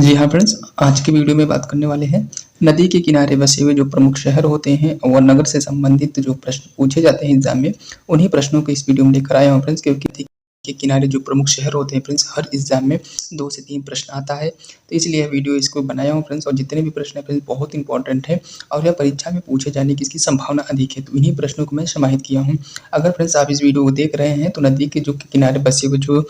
जी हाँ फ्रेंड्स, आज की वीडियो में बात करने वाले हैं नदी के किनारे बसे हुए जो प्रमुख शहर होते हैं और नगर से संबंधित जो प्रश्न पूछे जाते हैं एग्जाम में, उन्हीं प्रश्नों को इस वीडियो में लेकर आया हूँ फ्रेंड्स। क्योंकि नदी के किनारे जो प्रमुख शहर होते हैं फ्रेंड्स, हर एग्जाम में 2 से 3 प्रश्न आता है, तो इसलिए यह वीडियो इसको बनाया हूँ फ्रेंड्स। और जितने भी प्रश्न हैं फ्रेंड्स बहुत इंपॉर्टेंट है और यह परीक्षा में पूछे जाने की इसकी संभावना अधिक है, तो इन्हीं प्रश्नों को मैं समाहित किया हूँ। अगर फ्रेंड्स आप इस वीडियो को देख रहे हैं तो नदी के जो किनारे बसे हुए जो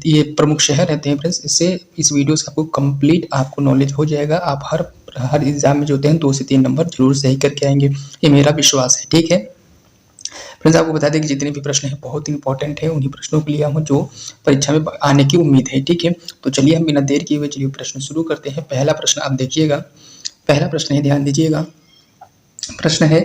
ये प्रमुख शहर रहते हैं फ्रेंड्स, इससे इस वीडियो से आपको कंप्लीट आपको नॉलेज हो जाएगा। आप हर एग्जाम में जो होते हैं 2 से 3 नंबर जरूर सही करके आएंगे, ये मेरा विश्वास है। ठीक है फ्रेंड्स, आपको बता दें कि जितने भी प्रश्न हैं बहुत इंपॉर्टेंट है, उन्हीं प्रश्नों को लिया हूँ जो परीक्षा में आने की उम्मीद है। ठीक है, तो चलिए हम बिना देर किए हुए चलिए प्रश्न शुरू करते हैं। पहला प्रश्न आप देखिएगा, पहला प्रश्न है, ध्यान दीजिएगा। प्रश्न है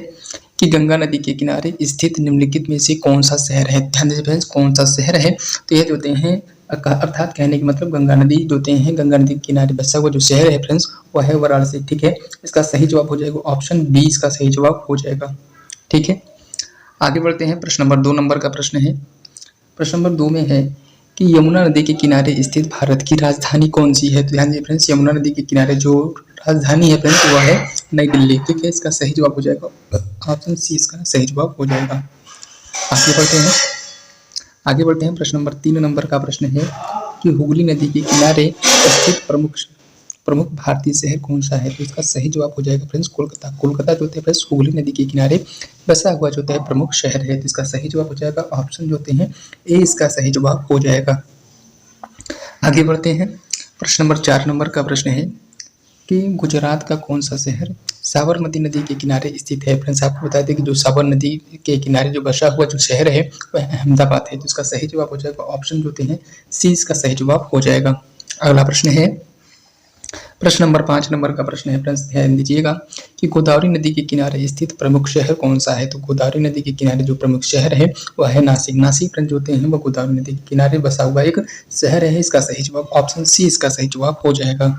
कि गंगा नदी के किनारे स्थित निम्नलिखित में से कौन सा शहर है। ध्यान दीजिए फ्रेंड्स, कौन सा शहर है, तो ये जो होते हैं अर्थात कहने के मतलब गंगा नदी जो होते हैं, गंगा नदी के किनारे बसा हुआ जो शहर है फ्रेंड्स वह है वाराणसी। ठीक है, इसका सही जवाब हो जाएगा ऑप्शन बी, इसका सही जवाब हो जाएगा। ठीक है, आगे बढ़ते हैं। प्रश्न नंबर 2 नंबर का प्रश्न है। प्रश्न नंबर 2 में है कि यमुना नदी के किनारे स्थित भारत की राजधानी कौन सी है। तो ध्यान दीजिए फ्रेंड्स, यमुना नदी के किनारे जो राजधानी है फ्रेंड्स वह है नई दिल्ली। ठीक है, इसका सही जवाब हो जाएगा ऑप्शन सी, इसका सही जवाब हो जाएगा। आगे बढ़ते हैं, आगे बढ़ते हैं। प्रश्न नंबर 3 नंबर का प्रश्न है कि हुगली नदी के किनारे स्थित प्रमुख प्रमुख भारतीय शहर कौन सा है। तो इसका सही जवाब हो जाएगा फ्रेंड्स कोलकाता। कोलकाता जो होते हैं फ्रेंड्स हुगली नदी के किनारे बसा हुआ जो होता है प्रमुख शहर है, तो इसका सही जवाब हो जाएगा ऑप्शन जो होते हैं ए, इसका सही जवाब हो जाएगा। आगे बढ़ते हैं। प्रश्न नंबर 4 नंबर का प्रश्न है कि गुजरात का कौन सा शहर साबरमती नदी के किनारे स्थित है। फ्रेंड्स आपको बता दें कि जो साबर नदी के किनारे जो बसा हुआ जो शहर है वह अहमदाबाद है, तो इसका सही जवाब हो जाएगा ऑप्शन जो होते हैं सी, इसका सही जवाब हो जाएगा। अगला प्रश्न है, प्रश्न नंबर 5 नंबर का प्रश्न है फ्रेंड्स, ध्यान दीजिएगा कि गोदावरी नदी के किनारे स्थित प्रमुख शहर कौन सा है। तो गोदावरी नदी के किनारे जो प्रमुख शहर है वह है नासिक। नासिक फ्रेंड्स जो होते हैं वह गोदावरी नदी के किनारे बसा हुआ एक शहर है, इसका सही जवाब ऑप्शन सी, इसका सही जवाब हो जाएगा।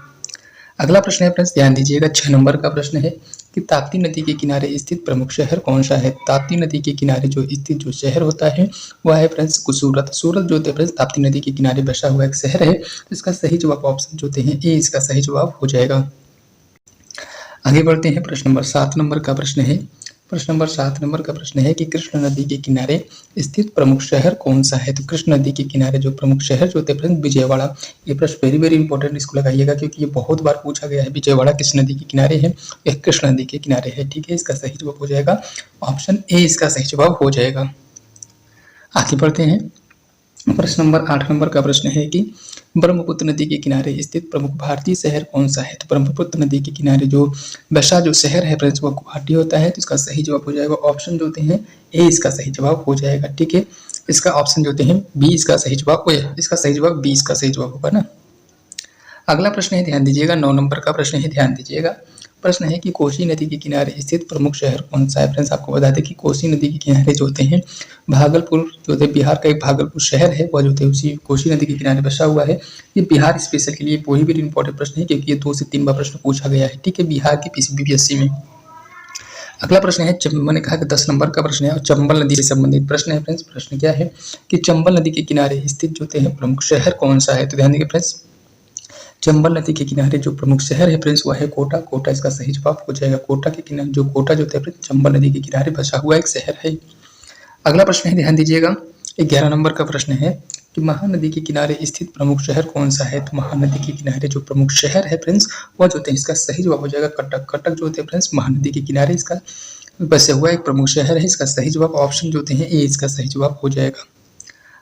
अगला प्रश्न है फ्रेंड्स, ध्यान दीजिएगा 6 नंबर का प्रश्न है कि ताप्ती नदी के किनारे स्थित प्रमुख शहर कौन सा है। ताप्ती नदी के किनारे जो स्थित जो शहर होता है वह है फ्रेंड्स सूरत। सूरत जो होते हैं फ्रेंड्स ताप्ती नदी के किनारे बसा हुआ एक शहर है, तो इसका सही जवाब ऑप्शन जो होते हैं ए, इसका सही जवाब हो जाएगा। आगे बढ़ते हैं। प्रश्न नंबर 7 नंबर का प्रश्न है। प्रश्न नंबर 7 नंबर का प्रश्न है कि कृष्ण नदी के किनारे स्थित प्रमुख शहर कौन सा है। तो कृष्ण नदी के किनारे जो प्रमुख शहर जो होते हैं फ्रेंड्स विजयवाड़ा। ये प्रश्न वेरी वेरी इंपॉर्टेंट, इसको लगाइएगा क्योंकि ये बहुत बार पूछा गया है। विजयवाड़ा किस नदी के किनारे है, यह कृष्ण नदी के किनारे है। ठीक है, इसका सही जवाब हो जाएगा ऑप्शन ए, इसका सही जवाब हो जाएगा। आगे बढ़ते हैं। प्रश्न नंबर 8 नंबर का प्रश्न है कि ब्रह्मपुत्र नदी के किनारे स्थित प्रमुख भारतीय शहर कौन सा है। तो ब्रह्मपुत्र नदी के किनारे जो बसा जो शहर है फ्रेंड्स वो गुवाहाटी होता है, तो इसका सही जवाब हो जाएगा ऑप्शन जो होते हैं ए, इसका सही जवाब हो जाएगा। ठीक है, इसका ऑप्शन जो होते हैं बी, इसका सही जवाब हो जाएगा। इसका सही जवाब बी, इसका सही जवाब होगा ना। अगला प्रश्न है, ध्यान दीजिएगा 9 नंबर का प्रश्न है, ध्यान दीजिएगा। प्रश्न है कि कोसी नदी के किनारे स्थित प्रमुख शहर कौन सा है। फ्रेंड्स आपको बता दें कि कोसी नदी के किनारे जो होते हैं भागलपुर जो होते हैं, बिहार का एक भागलपुर शहर है वह जो होते हैं उसी कोसी नदी के किनारे बसा हुआ है। ये बिहार स्पेशल के लिए वही भी इंपॉर्टेंट प्रश्न है क्योंकि ये 2 से 3 बार प्रश्न पूछा गया है। ठीक है, बिहार के बीपीएससी में। अगला प्रश्न है, मैंने कहा कि 10 नंबर का प्रश्न है और चंबल नदी से संबंधित प्रश्न है फ्रेंड्स। प्रश्न क्या है कि चंबल नदी के किनारे स्थित जो होते हैं प्रमुख शहर कौन सा है। तो ध्यान देंगे फ्रेंड्स, चंबल नदी के किनारे जो प्रमुख शहर है फ्रेंड्स वह है कोटा। कोटा इसका सही जवाब हो जाएगा। कोटा के किनारे जो कोटा जो होता है फ्रेंड्स चंबल नदी के किनारे बसा हुआ एक शहर है। अगला प्रश्न है, ध्यान दीजिएगा 11 नंबर का प्रश्न है कि महानदी के किनारे स्थित प्रमुख शहर कौन सा है। तो महानदी के किनारे जो प्रमुख शहर है फ्रेंड्स वह जो होते हैं, इसका सही जवाब हो जाएगा कटक। कटक जो होते हैं फ्रेंड्स महानदी के किनारे इसका बसे हुआ एक प्रमुख शहर है, इसका सही जवाब ऑप्शन जो होते हैं ए, इसका सही जवाब हो जाएगा।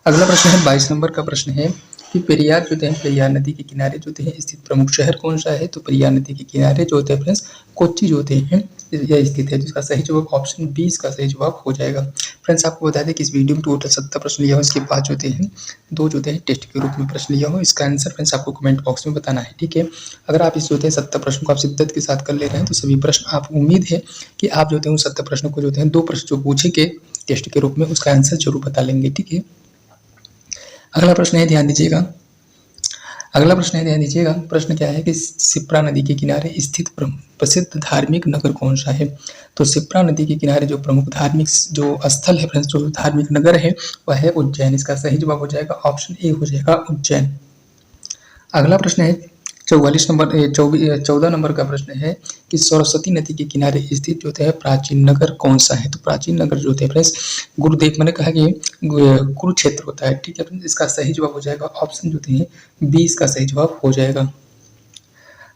अगला प्रश्न है 22 नंबर का प्रश्न है कि पेरियार जो होते हैं पेरियार नदी के किनारे जो होते हैं स्थित प्रमुख शहर कौन सा है। तो पेरियार नदी के किनारे जो होते हैं फ्रेंड्स कोच्चि जो होते हैं यह स्थित है, जिसका सही जवाब ऑप्शन बी, इसका सही जवाब हो जाएगा। फ्रेंड्स आपको बता दें कि इस वीडियो में टोटल 70 प्रश्न लिया हो, इसके 5 जो होते हैं 2 जो होते हैं टेस्ट के रूप में प्रश्न लिया हो। इसका आंसर फ्रेंड्स आपको कमेंट बॉक्स में बताना है। ठीक है, अगर आप इस जो होते हैं 70 प्रश्न को आप शिद्दत के साथ कर ले रहे हैं तो सभी प्रश्न आप उम्मीद है कि आप जो होते हैं उन 70 प्रश्नों को जो होते हैं 2 प्रश्न जो पूछेंगे टेस्ट के रूप में उसका आंसर जरूर बता लेंगे। ठीक है, अगला प्रश्न है, ध्यान दीजिएगा। अगला प्रश्न है, ध्यान दीजिएगा। प्रश्न क्या है कि शिप्रा नदी के किनारे स्थित प्रसिद्ध धार्मिक नगर कौन सा है। तो शिप्रा नदी के किनारे जो प्रमुख धार्मिक जो स्थल है फ्रेंड्स, जो धार्मिक नगर है वह है उज्जैन। इसका सही जवाब हो जाएगा ऑप्शन ए, हो जाएगा उज्जैन। अगला प्रश्न है 44 नंबर 14 नंबर का प्रश्न है कि सरस्वती नदी के किनारे स्थित जो है प्राचीन नगर कौन सा है। तो प्राचीन नगर जो है फ्रेंड्स गुरुदेव, मैंने कहा कि कुरुक्षेत्र होता है। ठीक है फ्रेंड्स, इसका सही जवाब हो जाएगा ऑप्शन जो है 20 का सही जवाब हो जाएगा।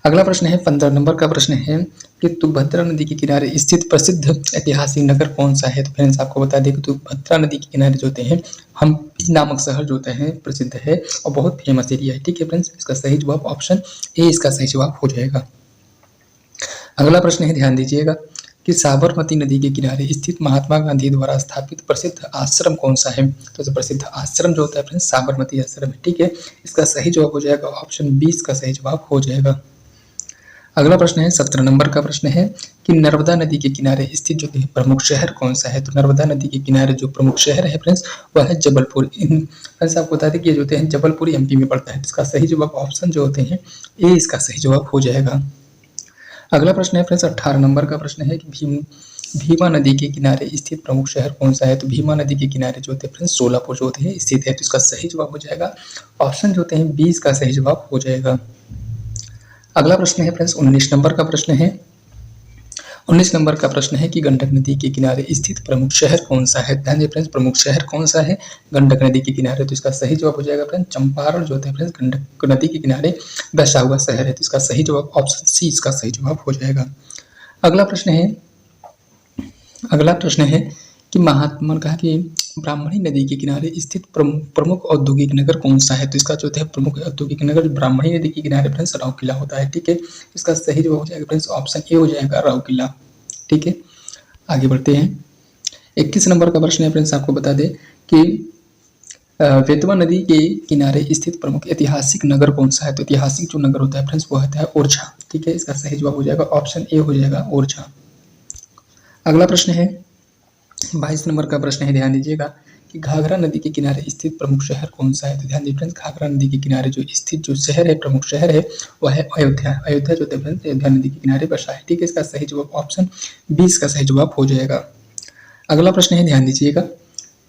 अगला प्रश्न है 15 नंबर का प्रश्न है कि तुंगभद्रा नदी के किनारे स्थित प्रसिद्ध ऐतिहासिक नगर कौन सा है। तो फ्रेंड्स आपको बता दें कि तुंगभद्रा नदी के किनारे जो होते हैं हम्पी नामक शहर जो होते हैं प्रसिद्ध है और बहुत फेमस एरिया है। ठीक है फ्रेंड्स, इसका सही जवाब ऑप्शन ए इसका सही जवाब हो जाएगा। अगला प्रश्न है, ध्यान दीजिएगा कि साबरमती नदी के किनारे स्थित महात्मा गांधी द्वारा स्थापित प्रसिद्ध आश्रम कौन सा है। तो जो प्रसिद्ध आश्रम जो होता है फ्रेंड्स साबरमती आश्रम है। ठीक है, इसका सही जवाब हो जाएगा ऑप्शन 20 का सही जवाब हो जाएगा। अगला प्रश्न है 17 नंबर का प्रश्न है कि नर्मदा नदी के किनारे स्थित जो प्रमुख शहर कौन सा है। तो नर्मदा नदी के किनारे जो प्रमुख शहर है फ्रेंड्स वह है जबलपुर। फ्रेंड्स आपको बता दें कि ये जो होते हैं जबलपुर एमपी में पड़ता है। इसका सही जवाब ऑप्शन जो होते हैं ए इसका सही जवाब हो जाएगा। अगला प्रश्न है फ्रेंड्स 18 नंबर का प्रश्न है कि भीमा नदी के किनारे स्थित प्रमुख शहर कौन सा है। तो भीमा नदी के किनारे जो होते हैं फ्रेंड्स सोलापुर जो होते हैं स्थित है। तो इसका सही जवाब हो जाएगा ऑप्शन जो होते हैं 20 का सही जवाब हो जाएगा। अगला प्रश्न है फ्रेंड्स 19 नंबर का प्रश्न है। 19 नंबर का प्रश्न है कि गंडक नदी के किनारे स्थित प्रमुख शहर कौन सा है। ध्यान दें फ्रेंड्स, प्रमुख शहर कौन सा है गंडक नदी के किनारे। तो इसका सही जवाब हो जाएगा फ्रेंड्स चंपारण जो होता है फ्रेंड्स गंडक नदी के किनारे बसा हुआ शहर है। तो इसका सही जवाब ऑप्शन सी इसका सही जवाब हो जाएगा। अगला प्रश्न है कि महात्मा कहा कि ब्राह्मणी नदी के किनारे स्थित प्रमुख औद्योगिक नगर कौन सा है। तो इसका जो है प्रमुख औद्योगिक नगर ब्राह्मणी नदी के किनारे फ्रेंड्स राउरकेला होता है। ठीक है, इसका सही जवाब हो जाएगा फ्रेंड्स ऑप्शन ए हो जाएगा राउरकेला। ठीक है, आगे बढ़ते हैं। 21 नंबर का प्रश्न है फ्रेंड्स, आपको बता दें कि बेतवा नदी के किनारे स्थित प्रमुख ऐतिहासिक नगर कौन सा है। तो ऐतिहासिक जो नगर होता है फ्रेंड्स वो होता है ओरछा। ठीक है, इसका सही जवाब हो जाएगा ऑप्शन ए हो जाएगा ओरछा। अगला प्रश्न है 22 नंबर का प्रश्न है, ध्यान दीजिएगा कि घाघरा नदी के किनारे स्थित प्रमुख शहर कौन सा है। तो ध्यान दीजिए फ्रेंड्स, घाघरा नदी के किनारे जो स्थित जो शहर है प्रमुख शहर है वह है अयोध्या। अयोध्या जो है फ्रेंड्स अयोध्या नदी के किनारे बसा है। ठीक है, इसका सही जवाब ऑप्शन 20 का सही जवाब हो जाएगा। अगला प्रश्न है, ध्यान दीजिएगा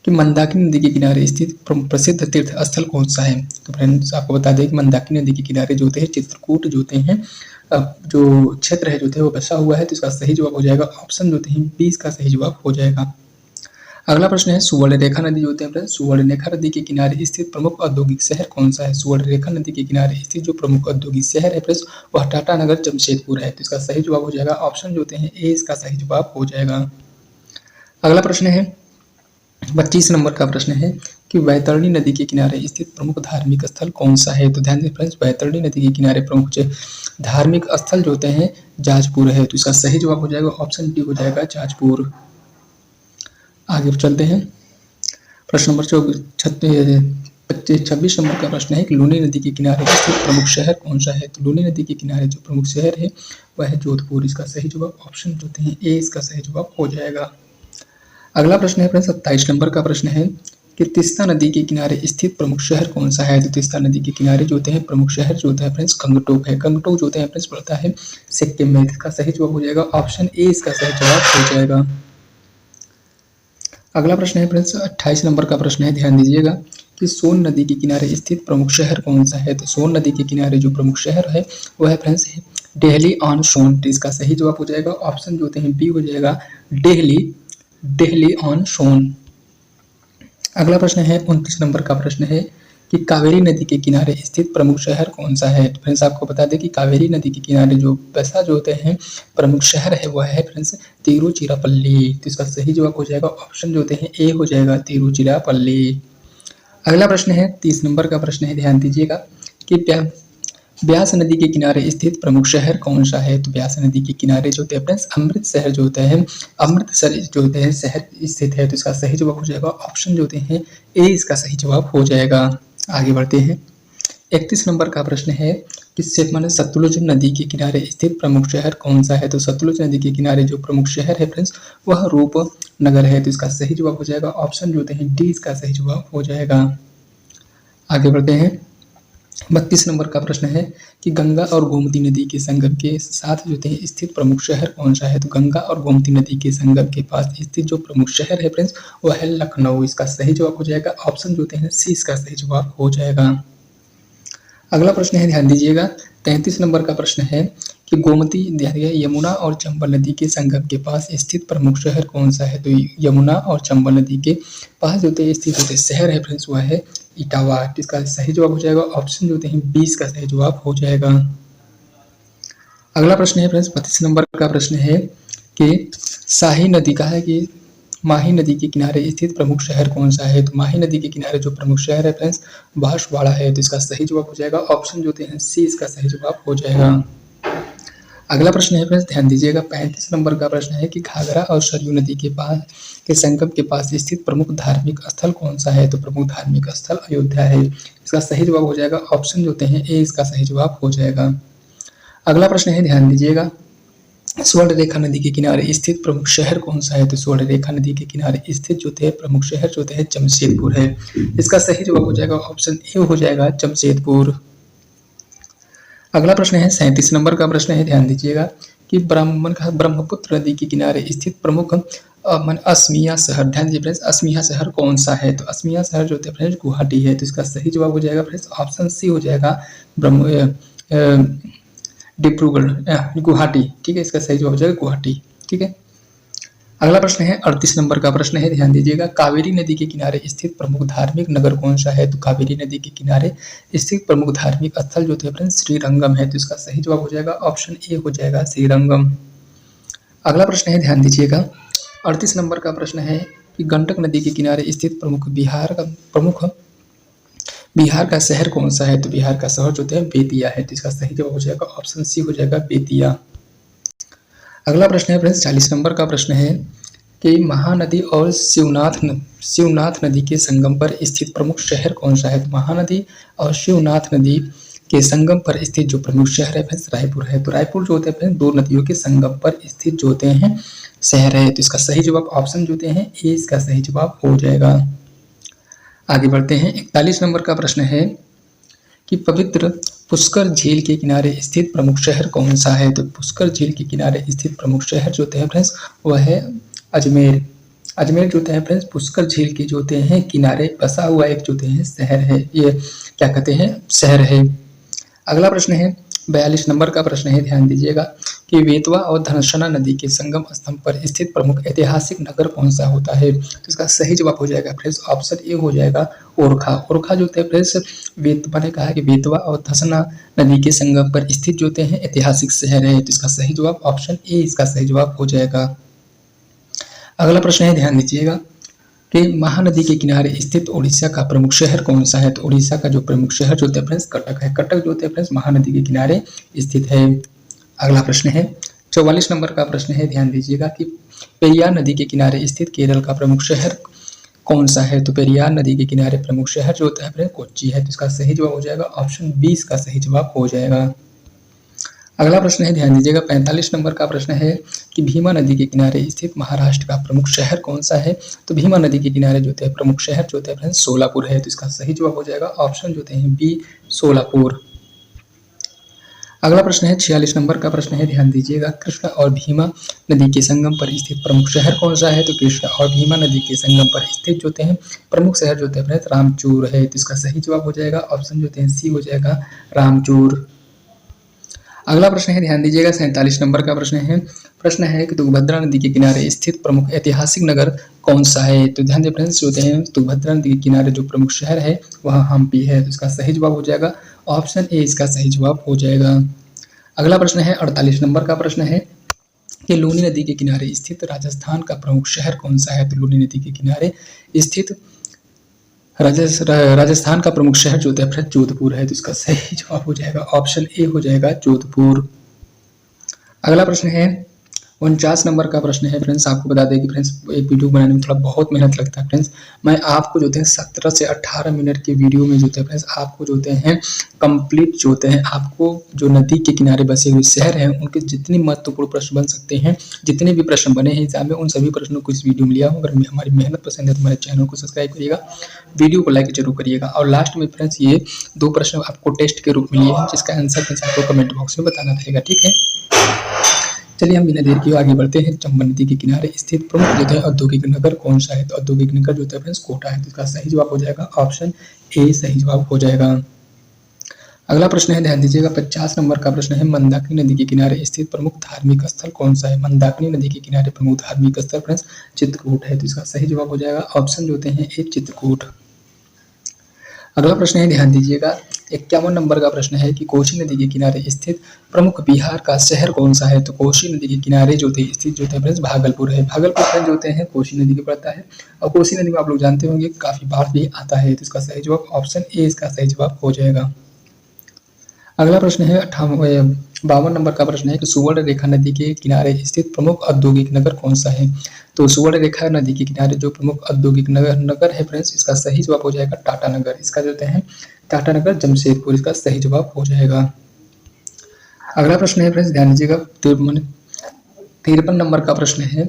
कि मंदाकिनी नदी के किनारे स्थित प्रसिद्ध तीर्थ स्थल कौन सा है। तो फ्रेंड्स आपको बता दें कि मंदाकिनी नदी के किनारे जो होते हैं चित्रकूट जो होते हैं जो क्षेत्र है जो है वो बसा हुआ है। तो इसका सही जवाब हो जाएगा ऑप्शन जो होते हैं 20 का सही जवाब हो जाएगा। अगला प्रश्न है सुवर्णरेखा नदी जो होते हैं फ्रेंड्स सुवर्णरेखा नदी के किनारे स्थित प्रमुख औद्योगिक शहर कौन सा है। सुवर्णरेखा नदी के किनारे स्थित जो प्रमुख औद्योगिक शहर है फ्रेंड्स वह टाटानगर जमशेदपुर है। तो इसका सही जवाब हो जाएगा ऑप्शन जो होते हैं ए इसका सही जवाब हो जाएगा। अगला प्रश्न है 25 नंबर का प्रश्न है कि वैतरणी नदी के किनारे स्थित प्रमुख धार्मिक स्थल कौन सा है। तो ध्यान दें फ्रेंड्स, वैतरणी नदी के किनारे प्रमुख धार्मिक स्थल जो होते हैं जाजपुर है। तो इसका सही जवाब हो जाएगा ऑप्शन डी हो जाएगा जाजपुर। आगे चलते हैं, प्रश्न नंबर 26 नंबर का प्रश्न है कि लूनी नदी के किनारे स्थित प्रमुख शहर कौन सा है। तो लूनी नदी के किनारे जो प्रमुख शहर है वह है जोधपुर। इसका सही जवाब ऑप्शन जो होते हैं ए इसका सही जवाब हो जाएगा। अगला प्रश्न है फ्रेंड्स 27 नंबर का प्रश्न है कि तीस्ता नदी के किनारे स्थित प्रमुख शहर कौन सा है। तो तीस्ता नदी के किनारे जो होते हैं प्रमुख शहर जो होता है फ्रेंड्स गंगटोक है। गंगटोक जो होते हैं फ्रेंड्स पड़ता है सिक्किम में। इसका सही जवाब हो जाएगा ऑप्शन ए इसका सही जवाब हो जाएगा। अगला प्रश्न है फ्रेंड्स 28 नंबर का प्रश्न है, ध्यान दीजिएगा कि सोन नदी के किनारे स्थित प्रमुख शहर कौन सा है। तो सोन नदी के किनारे जो प्रमुख शहर है वह है फ्रेंड्स डेहली ऑन सोन। तो इसका सही जवाब हो जाएगा ऑप्शन जो होते हैं बी हो जाएगा डेहली ऑन सोन। अगला प्रश्न है 29 नंबर का प्रश्न है कि कावेरी नदी के किनारे स्थित प्रमुख शहर कौन सा है। तो फ्रेंड्स आपको बता दें कि कावेरी नदी के किनारे जो जो होते हैं प्रमुख शहर है वह है फ्रेंड्स तिरुचिरापल्ली। तो इसका सही जवाब हो जाएगा ऑप्शन जो होते हैं ए हो जाएगा तिरुचिरापल्ली। अगला प्रश्न है 30 नंबर का प्रश्न है, ध्यान दीजिएगा कि ब्यास नदी के किनारे स्थित प्रमुख शहर कौन सा है। तो ब्यास नदी के किनारे जो होते हैं फ्रेंड्स अमृतसर जो होता है अमृतसर जो होते हैं शहर स्थित है। तो इसका सही जवाब हो जाएगा ऑप्शन जो होते हैं ए इसका सही जवाब हो जाएगा। आगे बढ़ते हैं, 31 नंबर का प्रश्न है कि सतलुज नदी के किनारे स्थित प्रमुख शहर कौन सा है। तो सतलुज नदी के किनारे जो प्रमुख शहर है फ्रेंड्स वह रूपनगर है। तो इसका सही जवाब हो जाएगा ऑप्शन जो होते हैं डी इसका सही जवाब हो जाएगा। आगे बढ़ते हैं, 32 नंबर का प्रश्न है कि गंगा और गोमती नदी के संगम के साथ जो है स्थित प्रमुख शहर कौन सा है। तो गंगा और गोमती नदी के संगम के पास स्थित जो प्रमुख शहर है फ्रेंड्स वह है लखनऊ। इसका सही जवाब हो जाएगा ऑप्शन जो होते हैं सी इसका सही जवाब हो जाएगा। अगला प्रश्न है, ध्यान दीजिएगा 33 नंबर का प्रश्न है कि गोमती, यमुना और चंबल नदी के संगम के पास स्थित प्रमुख शहर कौन सा है? तो यमुना और चंबल नदी के पास जो स्थित होते शहर है फ्रेंड्स वह है इटावा। इसका सही जवाब हो जाएगा ऑप्शन जो हैं 20 का सही जवाब हो जाएगा। अगला प्रश्न है फ्रेंड्स 32 नंबर का प्रश्न है कि शाही नदी का है कि माही नदी के किनारे स्थित प्रमुख शहर कौन सा है? तो माही नदी के किनारे जो प्रमुख शहर है फ्रेंड्स बांसवाड़ा है। तो इसका सही जवाब हो जाएगा ऑप्शन जो हैं सी इसका सही जवाब हो जाएगा। अगला प्रश्न है फ्रेंड्स ध्यान दीजिएगा 35 नंबर का प्रश्न है कि घाघरा और सरयू नदी के पास के संगम के पास स्थित प्रमुख धार्मिक स्थल कौन सा है? तो प्रमुख धार्मिक स्थल अयोध्या है। इसका सही जवाब हो जाएगा ऑप्शन जो हैं ए इसका सही जवाब हो जाएगा। अगला प्रश्न है ध्यान दीजिएगा स्वर्ण रेखा नदी के किनारे स्थित प्रमुख शहर कौन सा है? तो स्वर्ण रेखा नदी के किनारे स्थित जो है प्रमुख शहर जो है जमशेदपुर है। इसका सही जवाब हो जाएगा ऑप्शन ए हो जाएगा जमशेदपुर। अगला प्रश्न है 37 नंबर का प्रश्न है ध्यान दीजिएगा कि ब्रह्मपुत्र नदी के किनारे स्थित प्रमुख असमिया शहर, ध्यान दीजिए फ्रेंड्स असमिया शहर कौन सा है? तो असमिया शहर जो है फ्रेंड्स गुवाहाटी है। तो इसका सही जवाब हो जाएगा फ्रेंड्स ऑप्शन सी हो जाएगा डिब्रूगढ़ गुवाहाटी। ठीक है, इसका सही जवाब हो जाएगा गुवाहाटी। ठीक है, अगला प्रश्न है 38 नंबर का प्रश्न है ध्यान दीजिएगा कावेरी नदी के किनारे स्थित प्रमुख धार्मिक नगर कौन सा है? तो कावेरी नदी के किनारे स्थित प्रमुख धार्मिक स्थल जो थे फ्रेंड्स श्रीरंगम है। तो इसका सही जवाब हो जाएगा ऑप्शन ए हो जाएगा श्रीरंगम। अगला प्रश्न है ध्यान दीजिएगा 38 नंबर का प्रश्न है कि गंडक नदी के किनारे स्थित बिहार का शहर कौन सा है? तो बिहार का शहर जो है बेतिया है। तो इसका सही जवाब हो जाएगा ऑप्शन सी हो जाएगा बेतिया। अगला प्रश्न है फ्रेंड्स 40 नंबर का प्रश्न है कि महानदी और शिवनाथ नदी के संगम पर स्थित प्रमुख शहर कौन सा है? तो महानदी और शिवनाथ नदी के संगम पर स्थित जो प्रमुख शहर है फ्रेंड्स रायपुर है। तो रायपुर जो होते हैं फ्रेंड्स दो नदियों के संगम पर स्थित जो होते हैं शहर है। तो इसका सही जवाब ऑप्शन जो होते हैं ए इसका सही जवाब हो जाएगा। आगे बढ़ते हैं 41 नंबर का प्रश्न है कि पवित्र पुष्कर झील के किनारे स्थित प्रमुख शहर कौन सा है? तो पुष्कर झील के किनारे स्थित प्रमुख शहर जो होते हैं फ्रेंड्स वह है अजमेर। अजमेर जो होते हैं फ्रेंड्स पुष्कर झील के जो होते हैं किनारे बसा हुआ एक जो होते हैं शहर है, ये क्या कहते हैं शहर है। अगला प्रश्न है 42 नंबर का प्रश्न है ध्यान दीजिएगा कि बेतवा और धनसना नदी के संगम स्तंभ पर स्थित प्रमुख ऐतिहासिक नगर कौन सा होता है? तो इसका सही जवाब हो जाएगा फ्रेंड्स ऑप्शन ए हो जाएगा ओरखा। ओरखा जो होते हैं फ्रेंड्स मैंने कहा कि बेतवा और धसना नदी के संगम पर स्थित जो होते हैं ऐतिहासिक शहर है। तो इसका सही जवाब ऑप्शन ए इसका सही जवाब हो जाएगा। अगला प्रश्न है ध्यान दीजिएगा कि महानदी के किनारे स्थित उड़ीसा का प्रमुख शहर कौन सा है? तो उड़ीसा का जो प्रमुख शहर जो होता है फ्रेंड्स कटक है। कटक जो होते हैं फ्रेंड्स महानदी के किनारे स्थित है। अगला प्रश्न है 44 नंबर का प्रश्न है ध्यान दीजिएगा कि पेरियार नदी के किनारे स्थित केरल का प्रमुख शहर कौन सा है? तो पेरियार नदी के किनारे प्रमुख शहर जो होता है फ्रेंड्स कोच्चि है। तो इसका सही जवाब हो जाएगा ऑप्शन 20 का सही जवाब हो जाएगा। अगला प्रश्न है ध्यान दीजिएगा 45 नंबर का प्रश्न है कि भीमा नदी के किनारे स्थित महाराष्ट्र का प्रमुख शहर कौन सा है? तो भीमा नदी के किनारे जो है प्रमुख शहर जो है फ्रेंड्स सोलापुर है। तो इसका सही जवाब हो जाएगा ऑप्शन जो हैं बी सोलापुर। अगला प्रश्न है 46 नंबर का प्रश्न है ध्यान दीजिएगा कृष्णा और भीमा नदी के संगम पर स्थित प्रमुख शहर कौन सा है? तो कृष्णा और भीमा नदी के संगम पर स्थित जो हैं प्रमुख शहर जो है फ्रेंड्स रामचूर है। तो इसका सही जवाब हो जाएगा ऑप्शन जो है सी हो जाएगा रामचूर। अगला प्रश्न है ध्यान दीजिएगा 47 नंबर का प्रश्न है कि तुंगभद्रा नदी के किनारे स्थित प्रमुख ऐतिहासिक नगर कौन सा है? तो ध्यान दें फ्रेंड्स जो हैं तुंगभद्रा नदी के किनारे जो प्रमुख शहर है वह हम्पी है। तो इसका सही जवाब हो जाएगा ऑप्शन ए इसका सही जवाब हो जाएगा। अगला प्रश्न है 48 नंबर का प्रश्न है कि लूनी नदी के किनारे स्थित राजस्थान का प्रमुख शहर कौन सा है? तो लूनी नदी के किनारे स्थित राजस्थान का प्रमुख शहर जो है जोधपुर है। तो इसका सही जवाब हो जाएगा ऑप्शन ए हो जाएगा जोधपुर। अगला प्रश्न है 49 नंबर का प्रश्न है फ्रेंड्स। आपको बता दें कि फ्रेंड्स एक वीडियो बनाने में थोड़ा बहुत मेहनत लगता है फ्रेंड्स। मैं आपको जो है 17 से 18 मिनट के वीडियो में जो है फ्रेंड्स आपको जो हैं कंप्लीट जो होते हैं आपको जो नदी के किनारे बसे हुए शहर हैं उनके जितने महत्वपूर्ण प्रश्न बन सकते हैं, जितने भी प्रश्न बने हैं एग्जाम में, उन सभी प्रश्नों को इस वीडियो में लिया हूँ। अगर हमारी मेहनत पसंद है तो हमारे चैनल को सब्सक्राइब करिएगा, वीडियो को लाइक जरूर करिएगा। और लास्ट में फ्रेंड्स ये 2 प्रश्न आपको टेस्ट के रूप में लिए हैं जिसका आंसर फ्रेंड्स आपको कमेंट बॉक्स में बताना रहेगा। ठीक है, चलिए हम बिना देर किए आगे बढ़ते हैं। चंबल नदी के किनारे स्थित प्रमुख जो है औद्योगिक नगर कौन सा है? तो औद्योगिक नगर जो है फ्रेंड्स कोटा है। तो इसका सही जवाब हो जाएगा ऑप्शन ए सही जवाब हो जाएगा। अगला प्रश्न है, ध्यान दीजिएगा, 50 नंबर का प्रश्न है, मंदाकिनी नदी के किनारे स्थित प्रमुख धार्मिक स्थल कौन सा है? मंदाकिनी नदी के किनारे प्रमुख धार्मिक स्थल फ्रेंड्स चित्रकूट है। तो इसका सही जवाब हो जाएगा ऑप्शन जो होते हैं ए चित्रकूट। अगला प्रश्न है, ध्यान दीजिएगा, 51 नंबर का प्रश्न है कि कोसी नदी के किनारे स्थित प्रमुख बिहार का शहर कौन सा है? तो कोसी नदी के किनारे जो थे स्थित जो थे फ्रेंड्स भागलपुर है। भागलपुर फ्रेंड्स जो होते हैं कोसी नदी के पड़ता है और कोसी नदी में आप लोग जानते होंगे काफी बाढ़ भी आता है। तो इसका सही जवाब ऑप्शन ए इसका सही जवाब हो जाएगा। अगला प्रश्न है 52 नंबर का प्रश्न है कि सुवर्ण रेखा नदी के किनारे स्थित प्रमुख औद्योगिक नगर कौन सा है? तो सुवर्ण रेखा नदी के किनारे जो प्रमुख औद्योगिक नगर है फ्रेंड्स, इसका सही जवाब हो जाएगा टाटा नगर। इसका जो है टाटा नगर जमशेदपुर, इसका सही जवाब हो जाएगा। अगला प्रश्न है फ्रेंड्स, ध्यान दीजिएगा, 53 नंबर का प्रश्न है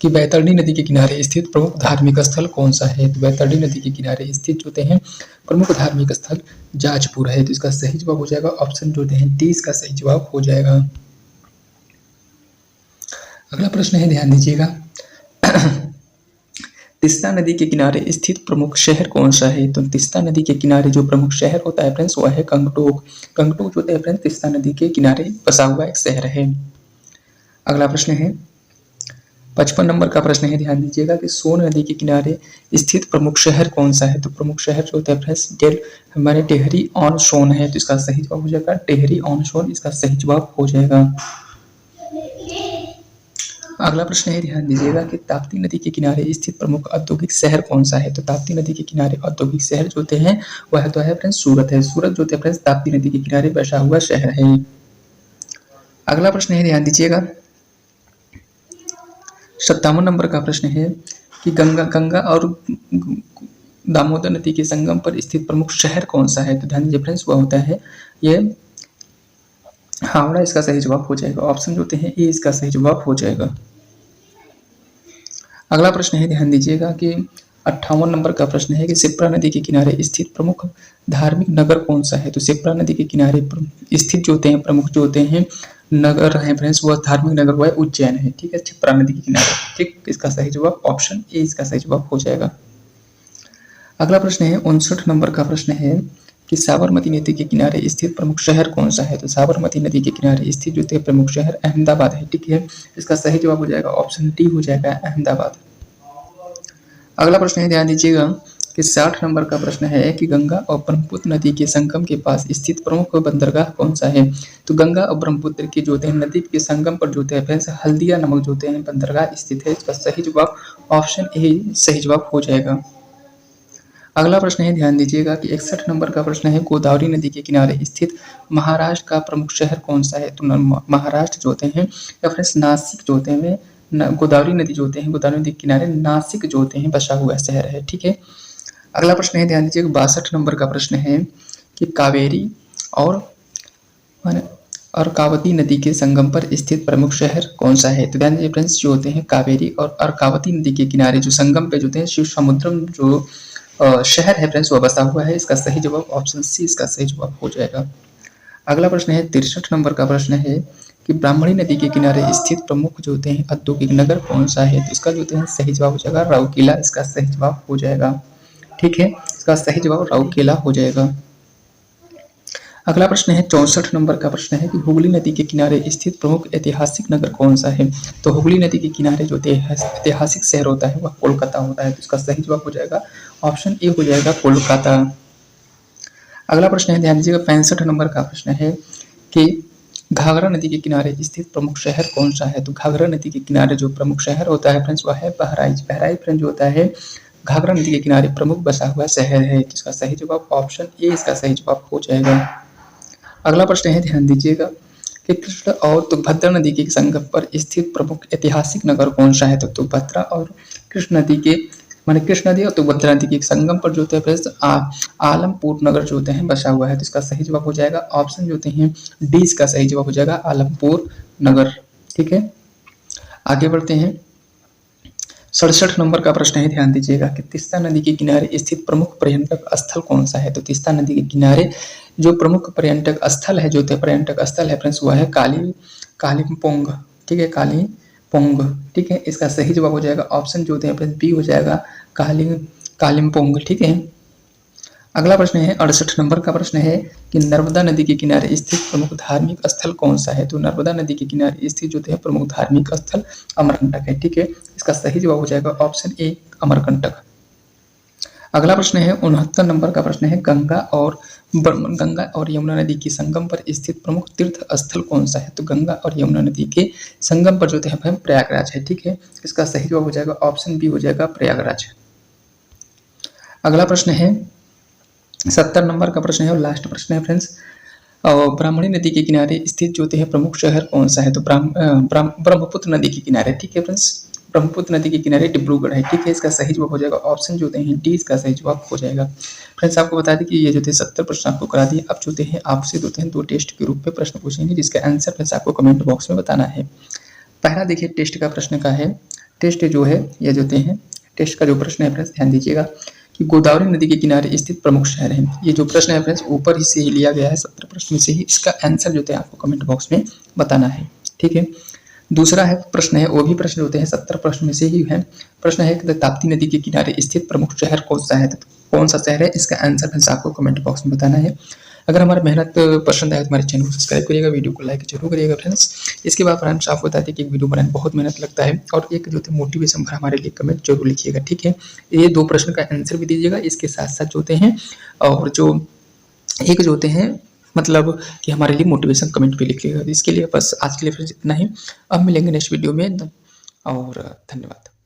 कि बैतरणी नदी के किनारे स्थित प्रमुख धार्मिक स्थल कौन सा है? तो बैतरणी नदी के किनारे स्थित जो हैं प्रमुख धार्मिक स्थल जाजपुर है। तो इसका सही जवाब हो जाएगा ऑप्शन जो है डी इसका सही जवाब हो जाएगा। अगला प्रश्न है, ध्यान दीजिएगा, तीस्ता नदी के किनारे स्थित प्रमुख शहर कौन सा है? तो तीस्ता नदी के किनारे जो प्रमुख शहर होता है फ्रेंड्स वह है गंगटोक। गंगटोक जो है फ्रेंड्स तीस्ता नदी के किनारे बसा हुआ एक शहर है। अगला प्रश्न है 55 नंबर का प्रश्न है, ध्यान दीजिएगा कि सोन नदी के किनारे स्थित प्रमुख शहर कौन सा है? तो प्रमुख शहर जो होता है फ्रेंड्स हमारे टेहरी ऑन सोन है। तो इसका सही जवाब हो जाएगा टेहरी ऑन सोन, इसका सही जवाब हो जाएगा। अगला प्रश्न है, ध्यान दीजिएगा कि ताप्ती नदी के किनारे स्थित प्रमुख औद्योगिक शहर कौन सा है? तो ताप्ती नदी के किनारे औद्योगिक शहर जो होते हैं वह तो है फ्रेंड्स सूरत है। सूरत जो होते हैं फ्रेंड्स ताप्ती नदी के किनारे बसा हुआ शहर है। अगला प्रश्न है, ध्यान दीजिएगा, 57 नंबर का प्रश्न है कि गंगा और दामोदर नदी के संगम पर स्थित प्रमुख शहर कौन सा है? तो ध्यान दीजिए फ्रेंड्स वह होता है ये हावड़ा, इसका सही जवाब हो जाएगा। ऑप्शन जो होते हैं ए इसका सही जवाब हो जाएगा। अगला प्रश्न है, ध्यान दीजिएगा कि 58 नंबर का प्रश्न है कि शिप्रा नदी के किनारे स्थित प्रमुख धार्मिक नगर कौन सा है? तो शिप्रा नदी के किनारे स्थित जो होते हैं प्रमुख जो होते हैं नगर है फ्रेंड्स वह धार्मिक नगर वह उज्जैन है। ठीक है, शिप्रा नदी के किनारे। ठीक, इसका सही जवाब ऑप्शन ए इसका सही जवाब हो जाएगा। अगला प्रश्न है 59 नंबर का प्रश्न है कि साबरमती नदी के किनारे स्थित प्रमुख शहर कौन सा है? तो साबरमती नदी के किनारे स्थित जो थे प्रमुख शहर अहमदाबाद है। ठीक है, इसका सही जवाब हो जाएगा ऑप्शन डी हो जाएगा अहमदाबाद। अगला प्रश्न है, ध्यान दीजिएगा कि 60 नंबर का प्रश्न है कि गंगा और ब्रह्मपुत्र नदी के संगम के पास स्थित प्रमुख बंदरगाह कौन सा है? तो गंगा और ब्रह्मपुत्र के जो है नदी के संगम पर जो है हल्दिया नामक जो है बंदरगाह स्थित है। इसका सही जवाब ऑप्शन ए सही जवाब हो जाएगा। अगला प्रश्न है, ध्यान दीजिएगा कि 61 नंबर का प्रश्न है गोदावरी नदी के किनारे स्थित महाराष्ट्र का प्रमुख शहर कौन सा है? तो महाराष्ट्र जो होते हैं या फिर नासिक जो होते हैं गोदावरी नदी जो होते हैं गोदावरी नदी के किनारे नासिक जो होते हैं बसा हुआ शहर है। ठीक है, अगला प्रश्न है, ध्यान दीजिएगा 62 नंबर का प्रश्न है कि कावेरी और अर्कावती नदी के संगम पर स्थित प्रमुख शहर कौन सा है? तो ध्यान दीजिए फ्रेंड्स जो होते हैं कावेरी और अर्कावती नदी के किनारे जो संगम पे जो होते हैं शिव समुद्रम जो शहर है फ्रेंड्स वह बसा हुआ है। इसका सही जवाब ऑप्शन सी इसका सही जवाब हो जाएगा। अगला प्रश्न है 63 नंबर का प्रश्न है कि ब्राह्मणी नदी के किनारे स्थित प्रमुख जो होते हैं औद्योगिक नगर कौन सा है? तो इसका जो होते हैं सही जवाब हो जाएगा राउरकेला, इसका सही जवाब हो जाएगा। ठीक है, इसका सही जवाब राउरकेला हो जाएगा। अगला प्रश्न है 64 नंबर का प्रश्न है कि हुगली नदी के किनारे स्थित प्रमुख ऐतिहासिक नगर कौन सा है? तो हुगली नदी के किनारे जो ऐतिहासिक शहर होता है वह कोलकाता होता है। तो इसका सही जवाब हो जाएगा ऑप्शन ए हो जाएगा कोलकाता। अगला प्रश्न है, ध्यान दीजिएगा 65 नंबर का प्रश्न है कि घाघरा नदी के किनारे स्थित प्रमुख शहर कौन सा है? तो घाघरा नदी के किनारे जो प्रमुख शहर होता है फ्रेंड्स वह है बहराइच। बहराइच फ्रेंड्स जो होता है घाघरा नदी के किनारे प्रमुख बसा हुआ शहर है। जिसका सही जवाब ऑप्शन ए इसका सही जवाब हो जाएगा। अगला प्रश्न है, ध्यान दीजिएगा कि कृष्ण और तुंगभद्रा नदी के संगम पर स्थित प्रमुख ऐतिहासिक नगर कौन सा है? तो तुंगभद्रा और कृष्ण नदी के कृष्ण नदी और तुंगभद्रा नदी के संगम पर जो होते हैं आलमपुर नगर जो होते हैं बसा हुआ है। तो इसका सही जवाब हो जाएगा ऑप्शन जो होते हैं डी इसका सही जवाब हो जाएगा आलमपुर नगर। ठीक है, आगे बढ़ते हैं 67 नंबर का प्रश्न है, ध्यान दीजिएगा कि तीस्ता नदी के किनारे स्थित प्रमुख पर्यटक स्थल कौन सा है? तो तीस्ता नदी के किनारे जो प्रमुख पर्यटक स्थल है जो पर्यटक स्थल है फ्रेंड्स वह है कालिम्पोंग। ठीक है, कालिम्पोंग। ठीक है, इसका सही जवाब हो जाएगा ऑप्शन जो होते हैं फ्रेंड्स बी हो जाएगा कालिम्पोंग। ठीक है, अगला प्रश्न है 68 नंबर का प्रश्न है कि नर्मदा नदी के किनारे स्थित प्रमुख धार्मिक स्थल कौन सा है। तो नर्मदा नदी के किनारे स्थित जो है प्रमुख धार्मिक स्थल अमरकंटक है। ठीक है, इसका सही जवाब हो जाएगा ऑप्शन ए अमरकंटक। अगला प्रश्न है 69 नंबर का प्रश्न है गंगा और यमुना नदी के संगम पर स्थित प्रमुख तीर्थ स्थल कौन सा है। तो गंगा और यमुना नदी के संगम पर जो है प्रयागराज है। ठीक है, इसका सही जवाब हो जाएगा ऑप्शन बी हो जाएगा प्रयागराज। अगला प्रश्न है 70 नंबर का प्रश्न है और लास्ट प्रश्न है फ्रेंड्स, ब्राह्मणी नदी के किनारे स्थित जो है प्रमुख शहर कौन सा है। तो ब्रह्मपुत्र नदी के किनारे। ठीक है फ्रेंड्स, ब्रह्मपुत्र नदी के किनारे डिब्रूगढ़ है। ठीक है, इसका सही जवाब हो जाएगा ऑप्शन जो हैं डी, इसका सही जवाब हो जाएगा। फ्रेंड्स आपको बता दें कि ये जो थे 70 प्रश्न आपको करा दिए। अब जो हैं आपसे दो टेस्ट के रूप में प्रश्न पूछेंगे, जिसका आंसर फ्रेंड्स आपको कमेंट बॉक्स में बताना है। पहला देखिए टेस्ट का प्रश्न का है, टेस्ट जो है ये जो हैं टेस्ट का जो प्रश्न है फ्रेंड्स ध्यान दीजिएगा कि गोदावरी नदी के किनारे स्थित प्रमुख शहर हैं। ये जो प्रश्न है फ्रेंड्स ऊपर ही से ही लिया गया है, 70 प्रश्न में से ही। इसका आंसर जो है आपको कमेंट बॉक्स में बताना है। ठीक है, दूसरा है प्रश्न है, वो भी प्रश्न होते हैं 70 प्रश्न में से ही है। प्रश्न है कि ताप्ती नदी के किनारे स्थित प्रमुख शहर कौन सा है। तो कौन सा शहर है, इसका आंसर फ्रेंड्स आपको कमेंट बॉक्स में बताना है। अगर हमारा मेहनत पसंद आए तो हमारे चैनल को सब्सक्राइब करिएगा, वीडियो को लाइक जरूर करिएगा फ्रेंड्स। इसके बाद फ्रेंड्स आपको बता दें कि वीडियो बनाने में बहुत मेहनत लगता है, और एक जो है मोटिवेशन भरा हमारे लिए कमेंट जरूर लिखिएगा। ठीक है, ये 2 प्रश्न का आंसर भी दीजिएगा, इसके साथ साथ जो हैं और जो एक जो होते हैं मतलब कि हमारे लिए मोटिवेशन कमेंट भी लिखिएगा। इसके लिए बस आज के लिए फ्रेंड्स इतना ही। अब मिलेंगे नेक्स्ट वीडियो में, और धन्यवाद।